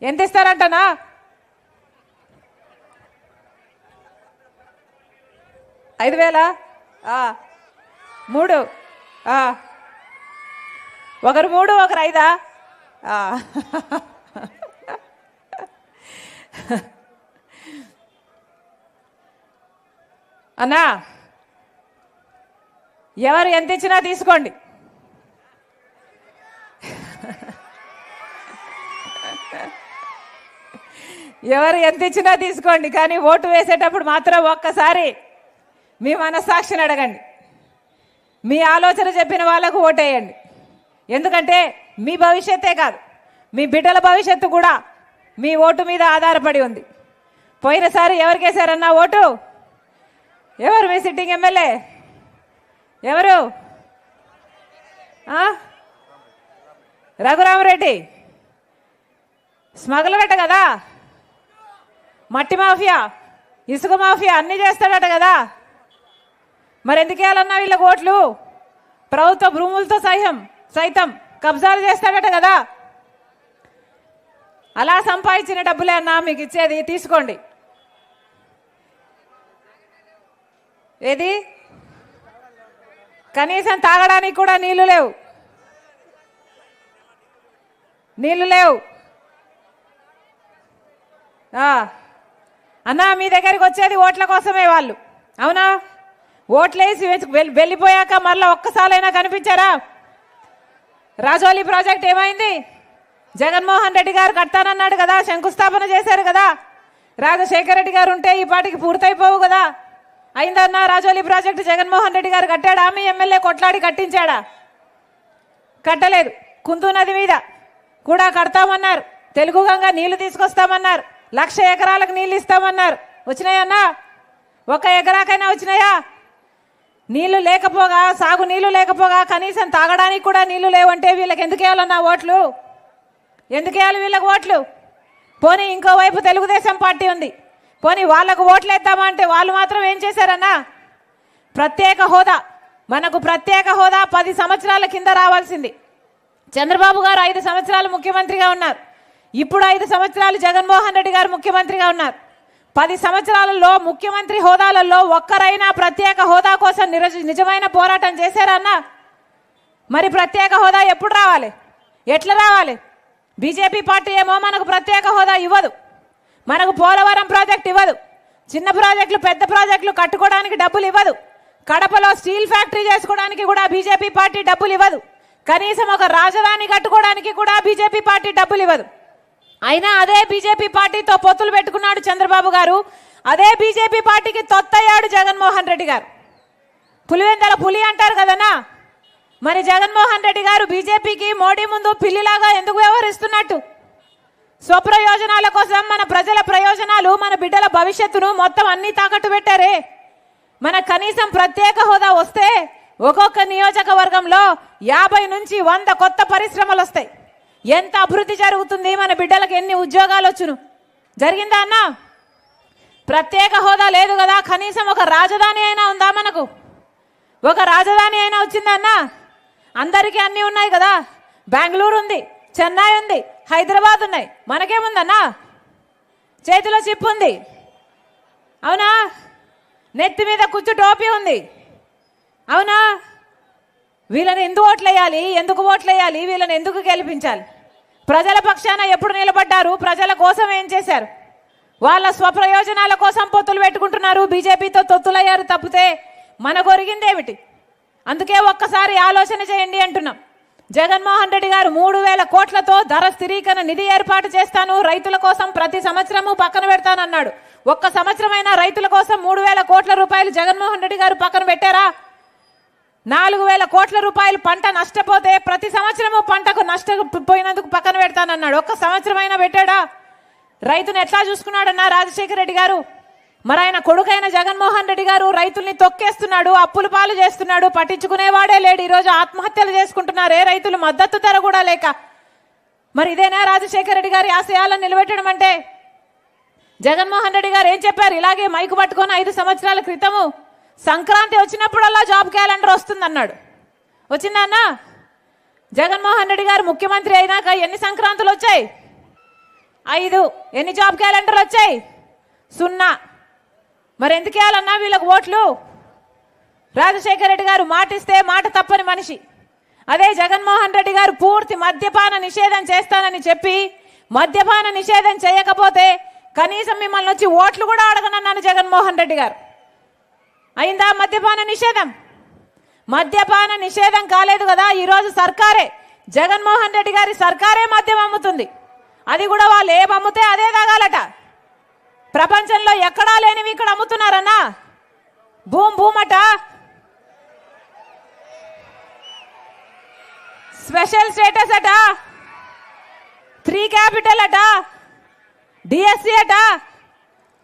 ఎంత ఇస్తారంటనా? 5,000? 3. ఒకరు 3 ఒకరు 5. అన్నా ఎవరు ఎంత ఇచ్చినా తీసుకోండి. ఎవరు ఎంత ఇచ్చినా తీసుకోండి, కానీ ఓటు వేసేటప్పుడు మాత్రం ఒక్కసారి మీ మనస్సాక్షిని అడగండి. మీ ఆలోచన చెప్పిన వాళ్ళకు ఓటేయండి. ఎందుకంటే మీ భవిష్యత్తే కాదు, మీ బిడ్డల భవిష్యత్తు కూడా మీ ఓటు మీద ఆధారపడి ఉంది. పోయినసారి ఎవరికి వేశారన్నా ఓటు? ఎవరు మీ సిట్టింగ్ ఎమ్మెల్యే? ఎవరు? రఘురామరెడ్డి. స్మగ్లర్ కదా, మట్టి మాఫియా, ఇసుక మాఫియా అన్నీ చేస్తాడట కదా. మరి ఎందుకు వేయాలన్నా వీళ్ళకి ఓట్లు? ప్రభుత్వ భూములతో సైతం కబ్జాలు చేస్తాడట కదా. అలా సంపాదించిన డబ్బులే అన్నా మీకు ఇచ్చేది, తీసుకోండి. ఏది కనీసం తాగడానికి కూడా నీళ్లు లేవు అన్నా. మీ దగ్గరికి వచ్చేది ఓట్ల కోసమే వాళ్ళు, అవునా? ఓట్లేసి వెళ్ళిపోయాక మళ్ళీ ఒక్కసారైనా కనిపించారా? రాజోలి ప్రాజెక్ట్ ఏమైంది? జగన్మోహన్ రెడ్డి గారు కడతానన్నాడు కదా, శంకుస్థాపన చేశారు కదా. రాజశేఖర రెడ్డి గారు ఉంటే ఈ పాటికి పూర్తయిపోవు కదా. అయిందన్నా రాజోలి ప్రాజెక్టు జగన్మోహన్ రెడ్డి గారు కట్టాడా? మీ ఎమ్మెల్యే కొట్లాడి కట్టించాడా? కట్టలేదు. కుందు నది మీద కూడా కడతామన్నారు. తెలుగు గంగ నీళ్లు తీసుకొస్తామన్నారు. 1,00,000 ఎకరాలకు నీళ్లు ఇస్తామన్నారు. వచ్చినాయన్నా? 1 ఎకరాకైనా వచ్చినాయా? నీళ్లు లేకపోగా, సాగు నీళ్లు లేకపోగా, కనీసం తాగడానికి కూడా నీళ్లు లేవంటే వీళ్ళకి ఎందుకు వేయాలన్నా ఓట్లు? ఎందుకు వేయాలి వీళ్ళకి ఓట్లు? పోనీ ఇంకోవైపు తెలుగుదేశం పార్టీ ఉంది, పోనీ వాళ్లకు ఓట్లు వేద్దామా అంటే వాళ్ళు మాత్రం ఏం చేశారన్నా? ప్రత్యేక హోదా, మనకు ప్రత్యేక హోదా 10 సంవత్సరాల కింద రావాల్సింది. చంద్రబాబు గారు 5 సంవత్సరాలు ముఖ్యమంత్రిగా ఉన్నారు. ఇప్పుడు 5 సంవత్సరాలు జగన్మోహన్ రెడ్డి గారు ముఖ్యమంత్రిగా ఉన్నారు. 10 సంవత్సరాలలో ముఖ్యమంత్రి హోదాలలో ఒక్కరైనా ప్రత్యేక హోదా కోసం నిజమైన పోరాటం చేశారన్నా? మరి ప్రత్యేక హోదా ఎప్పుడు రావాలి? ఎట్లా రావాలి? బీజేపీ పార్టీ ఏమో మనకు ప్రత్యేక హోదా ఇవ్వదు, మనకు పోలవరం ప్రాజెక్ట్ ఇవ్వదు, చిన్న ప్రాజెక్టులు పెద్ద ప్రాజెక్టులు కట్టుకోవడానికి డబ్బులు ఇవ్వదు, కడపలో స్టీల్ ఫ్యాక్టరీ చేసుకోవడానికి కూడా బీజేపీ పార్టీ డబ్బులు ఇవ్వదు, కనీసం ఒక రాజధాని కట్టుకోవడానికి కూడా బీజేపీ పార్టీ డబ్బులు ఇవ్వదు. అయినా అదే బీజేపీ పార్టీతో పొత్తులు పెట్టుకున్నాడు చంద్రబాబు గారు. అదే బీజేపీ పార్టీకి తొత్తయ్యాడు జగన్మోహన్ రెడ్డి గారు. పులివెందల పులి అంటారు కదనా. మరి జగన్మోహన్ రెడ్డి గారు బీజేపీకి మోడీ ముందు పిల్లిలాగా ఎందుకు వ్యవహరిస్తున్నట్టు? స్వప్రయోజనాల కోసం మన ప్రజల ప్రయోజనాలు, మన బిడ్డల భవిష్యత్తును మొత్తం అన్ని తాకట్టు పెట్టారే. మన కనీసం ప్రత్యేక హోదా వస్తే ఒక్కొక్క నియోజకవర్గంలో 50 నుంచి 100 కొత్త పరిశ్రమలు వస్తాయి. ఎంత అభివృద్ధి జరుగుతుంది, మన బిడ్డలకు ఎన్ని ఉద్యోగాలు వచ్చును? జరిగిందా అన్నా? ప్రత్యేక హోదా లేదు కదా, కనీసం ఒక రాజధాని అయినా ఉందా మనకు? ఒక రాజధాని అయినా వచ్చిందన్నా? అందరికీ అన్నీ ఉన్నాయి కదా. బెంగళూరు ఉంది, చెన్నై ఉంది, హైదరాబాద్ ఉన్నాయి. మనకేముందన్నా? చేతిలో చిప్ ఉంది, అవునా? నెత్తి మీద కుచ్చు టోపీ ఉంది, అవునా? వీళ్ళని ఎందుకు ఓట్లేయాలి? ఎందుకు ఓట్లేయాలి? వీళ్ళని ఎందుకు గెలిపించాలి? ప్రజల పక్షాన ఎప్పుడు నిలబడ్డారు? ప్రజల కోసం ఏం చేశారు? వాళ్ళ స్వప్రయోజనాల కోసం పొత్తులు పెట్టుకుంటున్నారు, బీజేపీతో తొత్తులయ్యారు తప్పితే మన కొరిగిందేమిటి? అందుకే ఒక్కసారి ఆలోచన చేయండి అంటున్నాం. జగన్మోహన్ రెడ్డి గారు 3,000 కోట్లతో ధర స్థిరీకరణ నిధి ఏర్పాటు చేస్తాను, రైతుల కోసం ప్రతి సంవత్సరము పక్కన పెడతానన్నాడు. ఒక్క సంవత్సరమైనా రైతుల కోసం 3,000 కోట్ల రూపాయలు జగన్మోహన్ రెడ్డి గారు పక్కన పెట్టారా? 4,000 కోట్ల రూపాయలు పంట నష్టపోతే ప్రతి సంవత్సరము పంటకు నష్టపోయినందుకు పక్కన పెడతానన్నాడు. ఒక్క సంవత్సరమైనా పెట్టాడా? రైతును ఎట్లా చూసుకున్నాడన్నా రాజశేఖర రెడ్డి గారు? మరి ఆయన కొడుకైన జగన్మోహన్ రెడ్డి గారు రైతుల్ని తొక్కేస్తున్నాడు, అప్పుల పాలు చేస్తున్నాడు, పట్టించుకునేవాడే లేడు. ఈరోజు ఆత్మహత్యలు చేసుకుంటున్నారే రైతులు, మద్దతు ధర కూడా లేక. మరి ఇదేనా రాజశేఖర రెడ్డి గారి ఆశయాలను నిలబెట్టడం అంటే? జగన్మోహన్ రెడ్డి గారు ఏం చెప్పారు? ఇలాగే మైకు పట్టుకొని 5 సంవత్సరాల క్రితము సంక్రాంతి వచ్చినప్పుడల్లా జాబ్ క్యాలెండర్ వస్తుందన్నాడు. వచ్చిందన్నా? జగన్మోహన్ రెడ్డి గారు ముఖ్యమంత్రి అయినాక ఎన్ని సంక్రాంతులు వచ్చాయి? 5. ఎన్ని జాబ్ క్యాలెండర్లు వచ్చాయి? 0. మరి ఎందుకు వేయాలన్నా వీళ్ళకు ఓట్లు? రాజశేఖర రెడ్డి గారు మాటిస్తే మాట తప్పని మనిషి. అదే జగన్మోహన్ రెడ్డి గారు పూర్తి మద్యపాన నిషేధం చేస్తానని చెప్పి మద్యపాన నిషేధం చేయకపోతే కనీసం మిమ్మల్ని వచ్చి ఓట్లు కూడా అడగనన్నాను జగన్మోహన్ రెడ్డి గారు. అయిందా మద్యపాన నిషేధం? మద్యపాన నిషేధం కాలేదు కదా. ఈరోజు సర్కారే, జగన్మోహన్ రెడ్డి గారి సర్కారే మద్యం అమ్ముతుంది. అది కూడా వాళ్ళు ఏం అమ్ముతే అదే తాగాలట. ప్రపంచంలో ఎక్కడా లేనివి ఇక్కడ అమ్ముతున్నారన్నా. భూమట, స్పెషల్ స్టేటస్ అట, 3 క్యాపిటల్ అట, డిఎస్సి అట.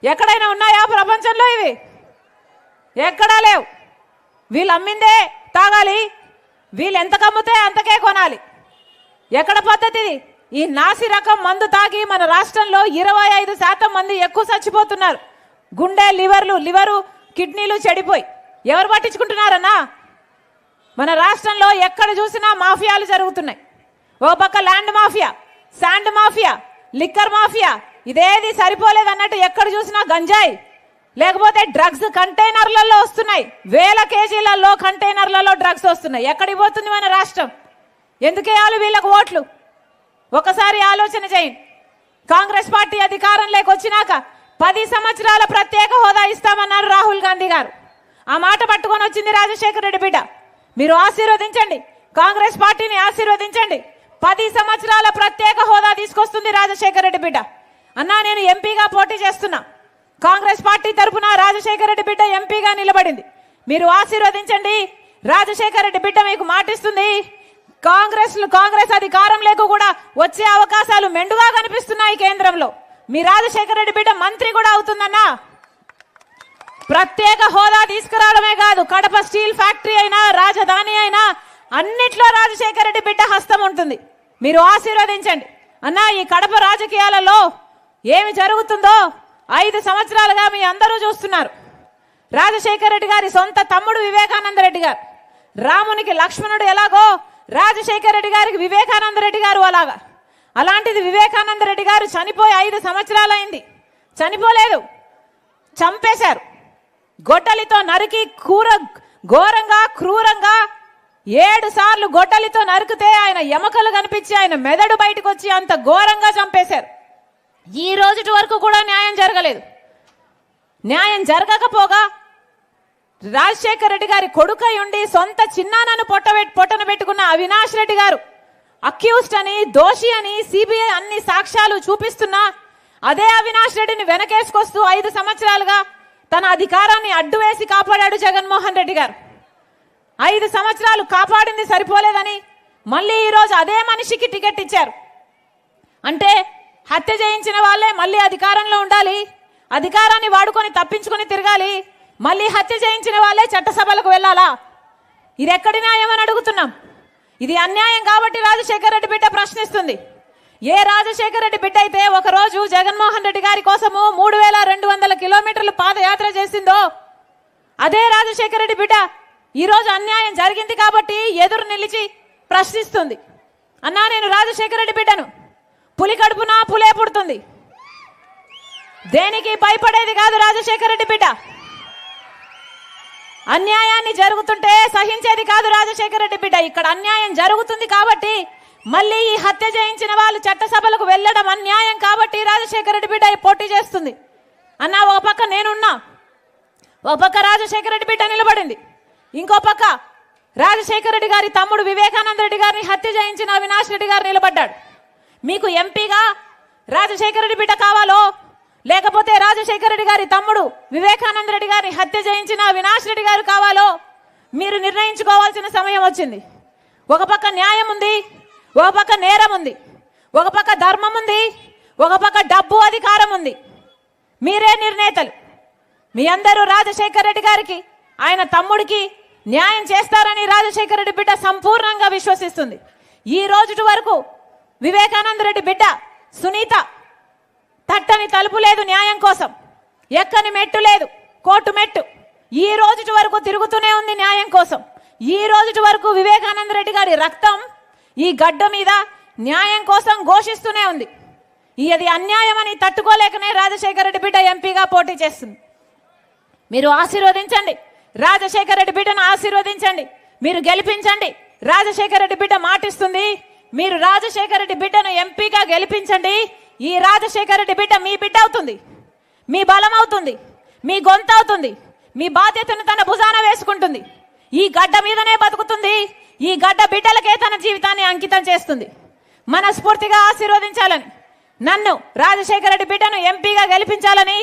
ఎక్కడైనా ఉన్నాయా ప్రపంచంలో ఇవి? ఎక్కడా లేవు. వీళ్ళు అమ్మిందే తాగాలి, వీళ్ళు ఎంత కమ్ముతే అంతకే కొనాలి. ఎక్కడ పద్ధతి ఇది? ఈ నాసి రకం మందు తాగి మన రాష్ట్రంలో 25% మంది ఎక్కువ చచ్చిపోతున్నారు. గుండె, లివరు, కిడ్నీలు చెడిపోయి ఎవరు పట్టించుకుంటున్నారన్నా? మన రాష్ట్రంలో ఎక్కడ చూసినా మాఫియాలు జరుగుతున్నాయి. ఓ పక్క land mafia, sand mafia, liquor mafia. ఇదేది సరిపోలేదన్నట్టు ఎక్కడ చూసినా గంజాయి, లేకపోతే డ్రగ్స్ కంటైనర్లలో వస్తున్నాయి. 1000 కేజీలలో కంటైనర్లలో డ్రగ్స్ వస్తున్నాయి. ఎక్కడికి పోతుంది మన రాష్ట్రం? ఎందుకేయాలి వీళ్ళకు ఓట్లు? ఒకసారి ఆలోచన చేయండి. కాంగ్రెస్ పార్టీ అధికారంలోకి వచ్చినాక 10 సంవత్సరాల ప్రత్యేక హోదా ఇస్తామన్నారు రాహుల్ గాంధీ గారు. ఆ మాట పట్టుకొని వచ్చింది రాజశేఖర రెడ్డి బిడ్డ. మీరు ఆశీర్వదించండి, కాంగ్రెస్ పార్టీని ఆశీర్వదించండి. 10 సంవత్సరాల ప్రత్యేక హోదా తీసుకొస్తుంది రాజశేఖర రెడ్డి బిడ్డ. అన్నా నేను ఎంపీగా పోటీ చేస్తున్నా, కాంగ్రెస్ పార్టీ తరఫున రాజశేఖర రెడ్డి బిడ్డ ఎంపీగా నిలబడింది. మీరు ఆశీర్వదించండి. రాజశేఖర రెడ్డి బిడ్డ మీకు మాటిస్తుంది. కాంగ్రెస్ అధికారంలోకి కూడా వచ్చే అవకాశాలు మెండుగా కనిపిస్తున్నాయి కేంద్రంలో. మీ రాజశేఖర రెడ్డి బిడ్డ మంత్రి కూడా అవుతుందన్నా. ప్రత్యేక హోదా తీసుకురావడమే కాదు, కడప స్టీల్ ఫ్యాక్టరీ అయినా, రాజధాని అయినా అన్నిట్లో రాజశేఖర రెడ్డి బిడ్డ హస్తం ఉంటుంది. మీరు ఆశీర్వదించండి అన్నా. ఈ కడప రాజకీయాలలో ఏమి జరుగుతుందో 5 సంవత్సరాలుగా మీ అందరూ చూస్తున్నారు. రాజశేఖర రెడ్డి గారి సొంత తమ్ముడు వివేకానంద రెడ్డి గారు, రామునికి లక్ష్మణుడు ఎలాగో రాజశేఖర రెడ్డి గారికి వివేకానంద రెడ్డి గారు అలాగా. అలాంటిది వివేకానంద రెడ్డి గారు చనిపోయి 5 సంవత్సరాలైంది. చనిపోలేదు, చంపేశారు. గొడ్డలితో నరికి ఘోరంగా క్రూరంగా 7 సార్లు గొడ్డలితో నరికితే ఆయన ఎముకలు కనిపించి ఆయన మెదడు బయటకు వచ్చి అంత ఘోరంగా చంపేశారు. ఈ రోజుటి వరకు కూడా న్యాయం జరగలేదు. న్యాయం జరగకపోగా రాజశేఖర రెడ్డి గారి కొడుకై ఉండి సొంత చిన్నాన్నను పొట్టన పెట్టుకున్న అవినాష్ రెడ్డి గారు అక్యూస్డ్ అని, దోషి అని సిబిఐ అన్ని సాక్ష్యాలు చూపిస్తున్నా అదే అవినాష్ రెడ్డిని వెనకేసుకొస్తూ 5 సంవత్సరాలుగా తన అధికారాన్ని అడ్డు వేసి కాపాడాడు జగన్మోహన్ రెడ్డి గారు. 5 సంవత్సరాలు కాపాడింది సరిపోలేదని మళ్ళీ ఈరోజు అదే మనిషికి టికెట్ ఇచ్చారు. అంటే హత్య చేయించిన వాళ్ళే మళ్ళీ అధికారంలో ఉండాలి, అధికారాన్ని వాడుకొని తప్పించుకొని తిరగాలి, మళ్ళీ హత్య చేయించిన వాళ్ళే చట్టసభలకు వెళ్ళాలా? ఇది ఎక్కడి న్యాయం అని అడుగుతున్నాం. ఇది అన్యాయం కాబట్టి రాజశేఖర రెడ్డి బిడ్డ ప్రశ్నిస్తుంది. ఏ రాజశేఖర రెడ్డి బిడ్డ అయితే ఒకరోజు జగన్మోహన్ రెడ్డి గారి కోసము 3200 కిలోమీటర్లు పాదయాత్ర చేసిందో అదే రాజశేఖర రెడ్డి బిడ్డ ఈరోజు అన్యాయం జరిగింది కాబట్టి ఎదురు నిలిచి ప్రశ్నిస్తుంది. అన్నా నేను రాజశేఖర రెడ్డి బిడ్డను, పులి కడుపున పులే పుడుతుంది, దేనికి భయపడేది కాదు రాజశేఖర రెడ్డి బిడ్డ. అన్యాయాన్ని జరుగుతుంటే సహించేది కాదు రాజశేఖర రెడ్డి బిడ్డ. ఇక్కడ అన్యాయం జరుగుతుంది కాబట్టి మళ్ళీ ఈ హత్య చేయించిన వాళ్ళు చట్టసభలకు వెళ్ళడం అన్యాయం కాబట్టి రాజశేఖర రెడ్డి బిడ్డ పోటీ చేస్తుంది. అన్నా ఒక పక్క నేనున్నా, ఒక పక్క రాజశేఖర రెడ్డి బిడ్డ నిలబడింది, ఇంకో పక్క రాజశేఖర రెడ్డి గారి తమ్ముడు వివేకానంద రెడ్డి గారిని హత్య చేయించిన అవినాష్ రెడ్డి గారు నిలబడ్డాడు. మీకు ఎంపీగా రాజశేఖర రెడ్డి బిడ్డ కావాలో లేకపోతే రాజశేఖర రెడ్డి గారి తమ్ముడు వివేకానంద రెడ్డి గారిని హత్య చేయించిన అవినాష్ రెడ్డి గారు కావాలో మీరు నిర్ణయించుకోవాల్సిన సమయం వచ్చింది. ఒక పక్క న్యాయం ఉంది, ఒక పక్క నేరం ఉంది, ఒక పక్క ధర్మం ఉంది, ఒక పక్క డబ్బు అధికారం ఉంది. మీరే నిర్ణేతలు. మీ అందరూ రాజశేఖర రెడ్డి గారికి ఆయన తమ్ముడికి న్యాయం చేస్తారని రాజశేఖర రెడ్డి బిడ్డ సంపూర్ణంగా విశ్వసిస్తుంది. ఈ రోజు వరకు వివేకానంద రెడ్డి బిడ్డ సునీత తట్టని తలుపు లేదు న్యాయం కోసం, ఎక్కని మెట్టు లేదు కోర్టు మెట్టు. ఈ రోజు వరకు తిరుగుతూనే ఉంది న్యాయం కోసం. ఈ రోజు వరకు వివేకానంద రెడ్డి గారి రక్తం ఈ గడ్డ మీద న్యాయం కోసం ఘోషిస్తూనే ఉంది. ఇది అన్యాయం అని తట్టుకోలేకనే రాజశేఖర రెడ్డి బిడ్డ ఎంపీగా పోటీ చేస్తుంది. మీరు ఆశీర్వదించండి, రాజశేఖర రెడ్డి బిడ్డను ఆశీర్వదించండి, మీరు గెలిపించండి. రాజశేఖర రెడ్డి బిడ్డ మాటిస్తుంది, మీరు రాజశేఖర రెడ్డి బిడ్డను ఎంపీగా గెలిపించండి. ఈ రాజశేఖర రెడ్డి బిడ్డ మీ బిడ్డ అవుతుంది, మీ బలం అవుతుంది, మీ గొంతు అవుతుంది, మీ బాధ్యతను తన భుజాన వేసుకుంటుంది. ఈ గడ్డ మీదనే బతుకుతుంది, ఈ గడ్డ బిడ్డలకే తన జీవితాన్ని అంకితం చేస్తుంది. మనస్ఫూర్తిగా ఆశీర్వదించాలని, నన్ను రాజశేఖర రెడ్డి బిడ్డను ఎంపీగా గెలిపించాలని,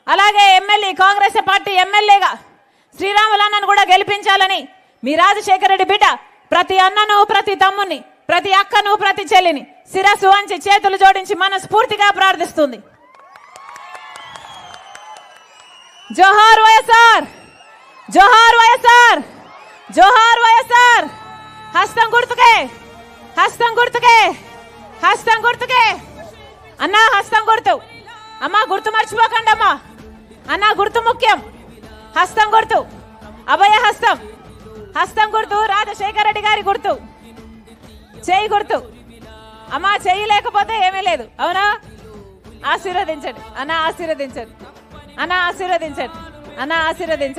అలాగే ఎమ్మెల్యే కాంగ్రెస్ పార్టీ ఎమ్మెల్యేగా శ్రీరాములన్నను కూడా గెలిపించాలని మీ రాజశేఖర రెడ్డి బిడ్డ ప్రతి అన్నను, ప్రతి తమ్ముని, ప్రతి అక్కను, ప్రతి చెల్లిని శిరస్సు వంచి చేతులు జోడించి మనస్ఫూర్తిగా ప్రార్థిస్తుంది. జోహార్ వైఎస్ఆర్, జోహార్ వైఎస్ఆర్, జోహార్ వైఎస్ఆర్. హస్తం గుర్తుకే, హస్తం గుర్తుకే, హస్తం గుర్తుకే. అన్నా హస్తం గుర్తు, అమ్మా గుర్తు మర్చిపోకండి అమ్మా. అన్నా గుర్తు ముఖ్యం, హస్తం గుర్తు, అభయ హస్తం, హస్తం గుర్తు రాజశేఖర రెడ్డి గారి గుర్తు, చేయి గుర్తు. అమ్మా చెయ్యి లేకపోతే ఏమీ లేదు, అవునా? ఆశీర్వదించండి అన్నా, ఆశీర్వదించండి అన్నా, ఆశీర్వదించండి అన్నా, ఆశీర్వదించండి.